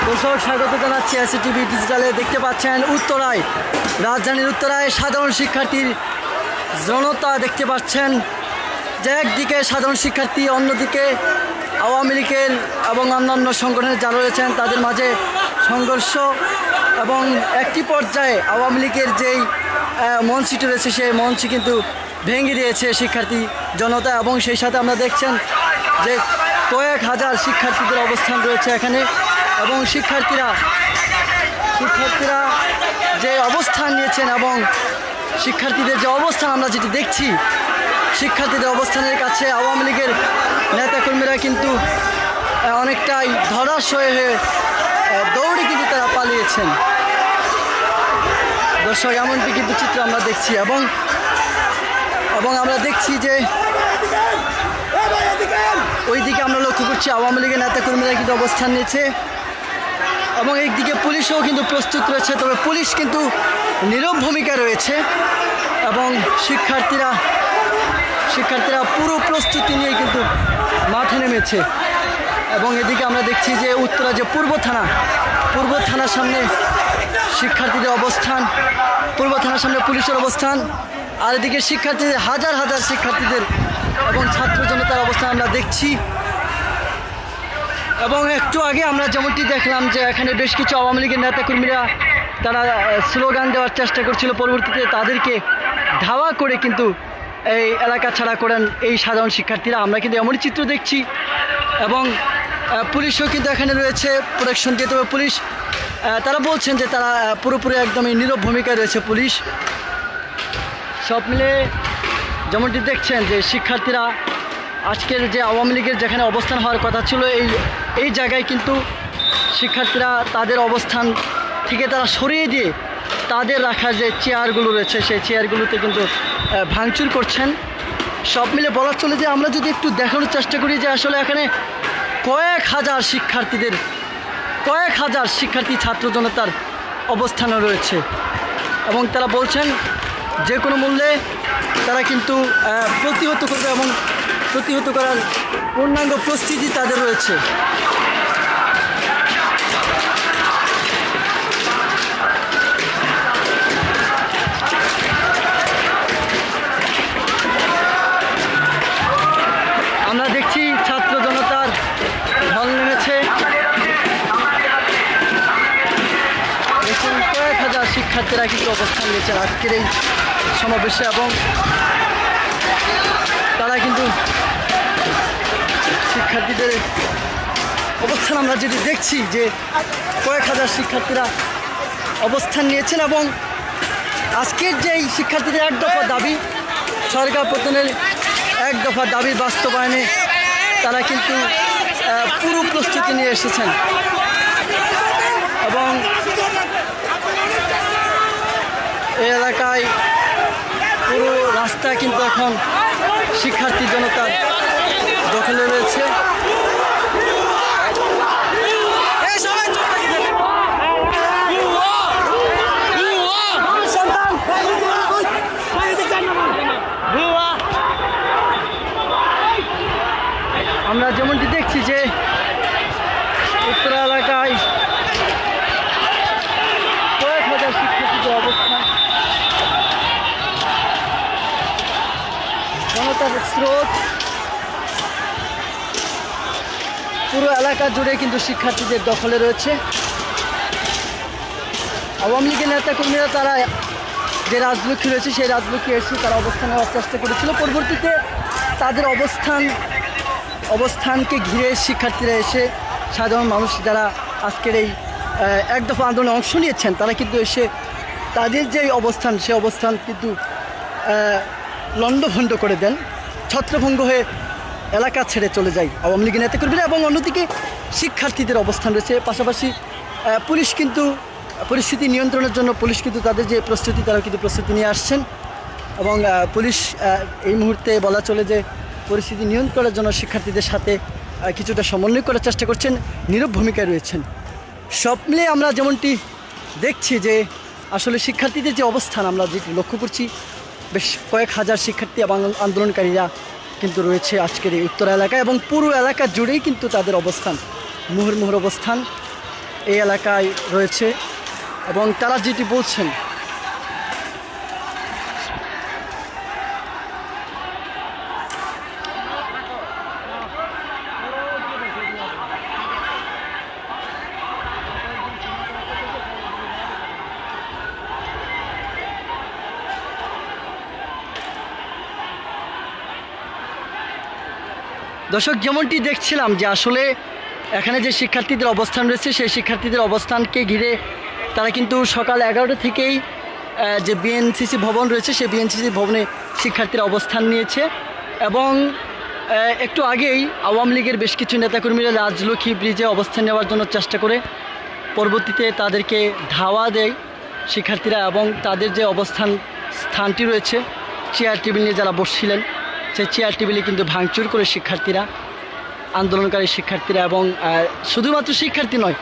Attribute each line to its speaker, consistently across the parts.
Speaker 1: দর্শক স্বাগত জানাচ্ছি এসটিভি ডিজিটালে। দেখতে পাচ্ছেন উত্তরায়, রাজধানীর উত্তরায় সাধারণ শিক্ষার্থীর জনতা দেখতে পাচ্ছেন যে একদিকে সাধারণ শিক্ষার্থী, অন্যদিকে আওয়ামী লীগের এবং অন্যান্য সংগঠনের যারা রয়েছেন তাদের মাঝে সংঘর্ষ এবং একটি পর্যায়ে আওয়ামী লীগের যেই মঞ্চটি রয়েছে সেই মঞ্চ কিন্তু ভেঙে দিয়েছে শিক্ষার্থী জনতা এবং সেই সাথে আমরা দেখছেন যে কয়েক হাজার শিক্ষার্থীদের অবস্থান রয়েছে এখানে এবং শিক্ষার্থীরা যে অবস্থান নিয়েছেন এবং শিক্ষার্থীদের যে অবস্থান আমরা যেটি দেখছি, শিক্ষার্থীদের অবস্থানের কাছে আওয়ামী লীগের নেতাকর্মীরা কিন্তু অনেকটাই ধরাশয় হয়ে দৌড়ে কিন্তু তারা পালিয়েছেন। দর্শক এমনটি কিন্তু চিত্র আমরা দেখছি এবং আমরা দেখছি যে ওইদিকে আমরা লক্ষ্য করছি আওয়ামী লীগের নেতাকর্মীরা কিন্তু অবস্থান নিয়েছে এবং একদিকে পুলিশও কিন্তু প্রস্তুত রয়েছে, তবে পুলিশ কিন্তু নীরব ভূমিকা রয়েছে এবং শিক্ষার্থীরা পুরো প্রস্তুতি নিয়ে কিন্তু মাঠে নেমেছে। এবং এদিকে আমরা দেখছি যে উত্তরা যে পূর্ব থানার সামনে শিক্ষার্থীদের অবস্থান, পূর্ব থানার সামনে পুলিশের অবস্থান, আর এদিকে শিক্ষার্থীদের হাজার হাজার শিক্ষার্থীদের এবং ছাত্র জনতার অবস্থান আমরা দেখছি। এবং একটু আগে আমরা যেমনটি দেখলাম যে এখানে বেশ কিছু আওয়ামী লীগের নেতাকর্মীরা তারা স্লোগান দেওয়ার চেষ্টা করছিল, পরবর্তীতে তাদেরকে ধাওয়া করে কিন্তু এই এলাকা ছাড়া করেন এই সাধারণ শিক্ষার্থীরা। আমরা কিন্তু এমনই চিত্র দেখছি এবং পুলিশও কিন্তু এখানে রয়েছে প্রোটেকশন দিয়ে, তবে পুলিশ তারা বলছেন যে তারা পুরোপুরি একদমই নীরব ভূমিকায় রয়েছে পুলিশ। সব মিলে যেমনটি দেখছেন যে শিক্ষার্থীরা আজকের যে আওয়ামী লীগের যেখানে অবস্থান হওয়ার কথা ছিল এই জায়গায় কিন্তু শিক্ষার্থীরা তাদের অবস্থান থেকে তারা সরিয়ে দিয়ে তাদের রাখার যে চেয়ারগুলো রয়েছে সেই চেয়ারগুলোতে কিন্তু ভাঙচুর করছেন। সব মিলে বলা চলে যে আমরা যদি একটু দেখানোর চেষ্টা করি যে আসলে এখানে কয়েক হাজার শিক্ষার্থী ছাত্র জনতার অবস্থানও রয়েছে এবং তারা বলছেন যে কোনো মূল্যে তারা কিন্তু প্রতিহত করবে এবং প্রতিহত করার পূর্ণাঙ্গ প্রস্তুতি তাদের রয়েছে। আমরা দেখছি ছাত্র জনতার ঢল নেমেছে, কয়েক হাজার শিক্ষার্থীরা কিন্তু অবস্থান নিয়েছে আজকের এই সমাবেশে এবং তারা কিন্তু শিক্ষার্থীদের অবস্থান আমরা যেটি দেখছি যে কয়েক হাজার শিক্ষার্থীরা অবস্থান নিয়েছেন এবং আজকের যেই শিক্ষার্থীদের এক দফা দাবি, সরকার পতনের এক দফা দাবি বাস্তবায়নে তারা কিন্তু পুরো প্রস্তুতি নিয়ে এসেছেন এবং এই এলাকায় পুরো রাস্তা কিন্তু এখন শিক্ষার্থী জনতার দখলে রয়েছে। আমরা যেমনটি দেখছি যে উত্তরা এলাকায় কয়েক হাজার শিক্ষার্থীদের অবস্থান, জনতার স্রোত পুরো এলাকা জুড়ে কিন্তু শিক্ষার্থীদের দখলে রয়েছে। আওয়ামী লীগের নেতাকর্মীরা তারা যে রাজলক্ষ্মী রয়েছে সেই রাজলক্ষ্মী এসে তারা অবস্থান নেওয়ার চেষ্টা করেছিল, পরবর্তীতে তাদের অবস্থানকে ঘিরে শিক্ষার্থীরা এসে সাধারণ মানুষ যারা আজকের এই এক দফা আন্দোলনে অংশ নিয়েছেন তারা কিন্তু এসে তাদের যে অবস্থান সে অবস্থান কিন্তু লণ্ডভণ্ড করে দেন, ছত্রভঙ্গ হয়ে এলাকা ছেড়ে চলে যায় আওয়ামী লীগের নেতাকর্মীরা এবং অন্যদিকে শিক্ষার্থীদের অবস্থান রয়েছে। পাশাপাশি পুলিশ কিন্তু পরিস্থিতি নিয়ন্ত্রণের জন্য পুলিশ কিন্তু তাদের যে প্রস্তুতি তারা কিন্তু প্রস্তুতি নিয়ে আসছেন এবং পুলিশ এই মুহূর্তে বলা চলে যে পরিস্থিতি নিয়ন্ত্রণের জন্য শিক্ষার্থীদের সাথে কিছুটা সমন্বয় করার চেষ্টা করছেন, নীরব ভূমিকায় রয়েছেন। সব মিলে আমরা যেমনটি দেখছি যে আসলে শিক্ষার্থীদের যে অবস্থান আমরা যেটি লক্ষ্য করছি, বেশ কয়েক হাজার শিক্ষার্থী এবং আন্দোলনকারীরা কিন্তু রয়েছে আজকের এই উত্তরা এলাকায় এবং পুরো এলাকা জুড়েই কিন্তু তাদের অবস্থান, মুহুর্মুহুর অবস্থান এই এলাকায় রয়েছে এবং তারা যেটি বলছেন দর্শক, যেমনটি দেখছিলাম যে আসলে এখানে যে শিক্ষার্থীদের অবস্থান রয়েছে সেই শিক্ষার্থীদের অবস্থানকে ঘিরে তারা কিন্তু সকাল 11টা থেকেই যে বিএনসিসি ভবন রয়েছে সেই বিএনসিসি ভবনে শিক্ষার্থীরা অবস্থান নিয়েছে এবং একটু আগেই আওয়ামী লীগের বেশ কিছু নেতাকর্মীরা রাজলক্ষ্মী ব্রিজে অবস্থান নেওয়ার জন্য চেষ্টা করে পরবর্তীতে তাদেরকে ধাওয়া দেয় শিক্ষার্থীরা এবং তাদের যে অবস্থান স্থানটি রয়েছে চেয়ার টেবিল নিয়ে যারা বসছিলেন সেই চেয়ার টেবিলে কিন্তু ভাঙচুর করে শিক্ষার্থীরা, আন্দোলনকারী শিক্ষার্থীরা এবং শুধুমাত্র শিক্ষার্থী নয়,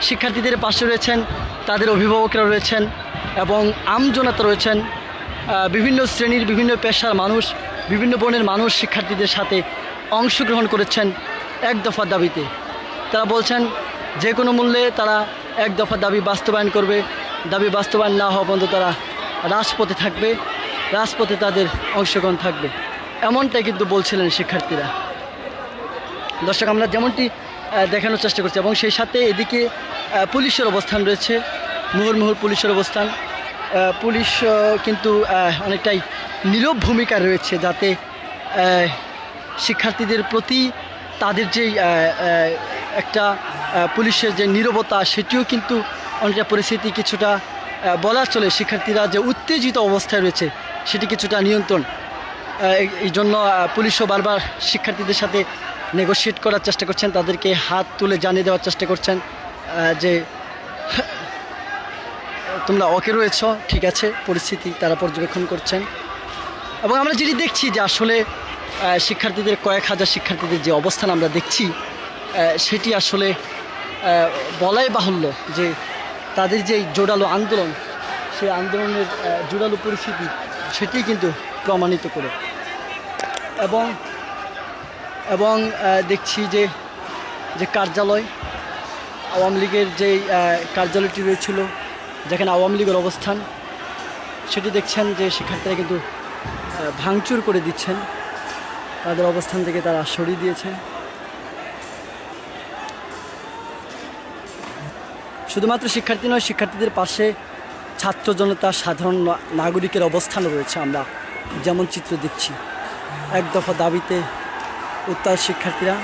Speaker 1: শিক্ষার্থীদের পাশে রয়েছেন তাদের অভিভাবকরা রয়েছেন এবং আমজনতা রয়েছেন, বিভিন্ন শ্রেণীর বিভিন্ন পেশার মানুষ, বিভিন্ন বর্ণের মানুষ শিক্ষার্থীদের সাথে অংশগ্রহণ করেছেন এক দফা দাবিতে। তারা বলছেন যে কোনো মূল্যে তারা এক দফা দাবি বাস্তবায়ন করবে, দাবি বাস্তবায়ন না হওয়া পর্যন্ত তারা রাজপথে থাকবে, রাজপথে তাদের অংশগ্রহণ থাকবে, এমনটাই কিন্তু বলছিলেন শিক্ষার্থীরা। দর্শক, আমরা যেমনটি দেখানোর চেষ্টা করছি এবং সেই সাথে এদিকে পুলিশের অবস্থান রয়েছে, মুহুর্মুহুর পুলিশের অবস্থান। পুলিশ কিন্তু অনেকটাই নীরব ভূমিকা রয়েছে যাতে শিক্ষার্থীদের প্রতি তাদের যেই একটা পুলিশের যে নীরবতা সেটিও কিন্তু অনেকটা পরিস্থিতি কিছুটা বলা চলে, শিক্ষার্থীরা যে উত্তেজিত অবস্থায় রয়েছে সেটি কিছুটা নিয়ন্ত্রণ। এই জন্য পুলিশও বারবার শিক্ষার্থীদের সাথে নেগোশিয়েট করার চেষ্টা করছেন, তাদেরকে হাত তুলে জানিয়ে দেওয়ার চেষ্টা করছেন যে তোমরা ওকে রয়েছ, ঠিক আছে, পরিস্থিতি তারা পর্যবেক্ষণ করছেন। এবং আমরা যেটি দেখছি যে আসলে শিক্ষার্থীদের কয়েক হাজার শিক্ষার্থীদের যে অবস্থান আমরা দেখছি সেটি আসলে বলাই বাহুল্য যে তাদের যেই জোরালো আন্দোলন, সেই আন্দোলনের জোরালো পরিস্থিতি সেটি কিন্তু প্রমাণিত করে। এবং দেখছি যে কার্যালয়, আওয়ামী লীগের যেই কার্যালয়টি রয়েছিল যেখানে আওয়ামী লীগের অবস্থান, সেটি দেখছেন যে শিক্ষার্থীরা কিন্তু ভাঙচুর করে দিচ্ছেন, তাদের অবস্থান থেকে তারা সরিয়ে দিয়েছেন। শুধুমাত্র শিক্ষার্থী নয়, শিক্ষার্থীদের পাশে ছাত্র জনতা, সাধারণ নাগরিকের অবস্থানও রয়েছে। আমরা যেমন চিত্র দেখছি, এক দফা দাবিতে উত্তাল শিক্ষার্থীরা।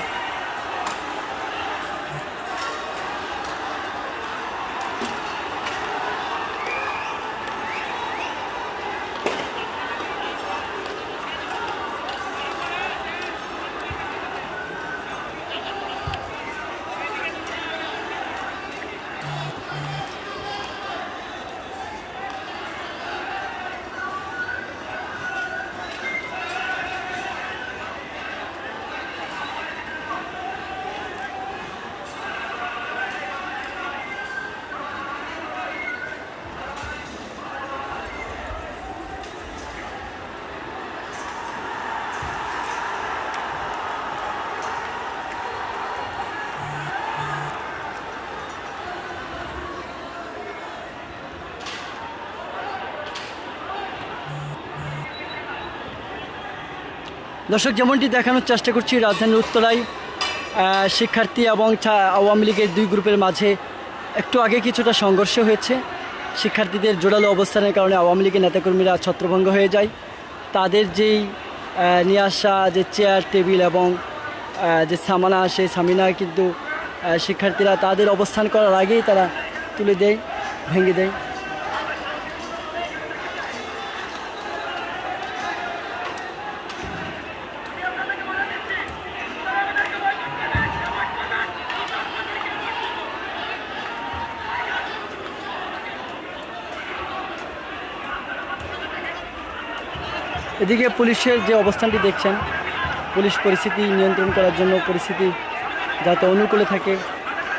Speaker 1: দর্শক, যেমনটি দেখানোর চেষ্টা করছি, রাজধানীর উত্তরায় শিক্ষার্থী এবং আওয়ামী লীগের দুই গ্রুপের মাঝে একটু আগে কিছুটা সংঘর্ষ হয়েছে। শিক্ষার্থীদের জোরালো অবস্থানের কারণে আওয়ামী লীগের নেতাকর্মীরা ছত্রভঙ্গ হয়ে যায়। তাদের যেই নিয়ে আসা যে চেয়ার টেবিল এবং যে সামানা, সেই সামিনা কিন্তু শিক্ষার্থীরা তাদের অবস্থান করার আগেই তারা তুলে দেয়, ভেঙে দেয়। এদিকে পুলিশের যে অবস্থানটি দেখছেন, পুলিশ পরিস্থিতি নিয়ন্ত্রণ করার জন্য, পরিস্থিতি যাতে অনুকূলে থাকে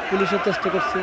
Speaker 1: পুলিশের চেষ্টা করছে।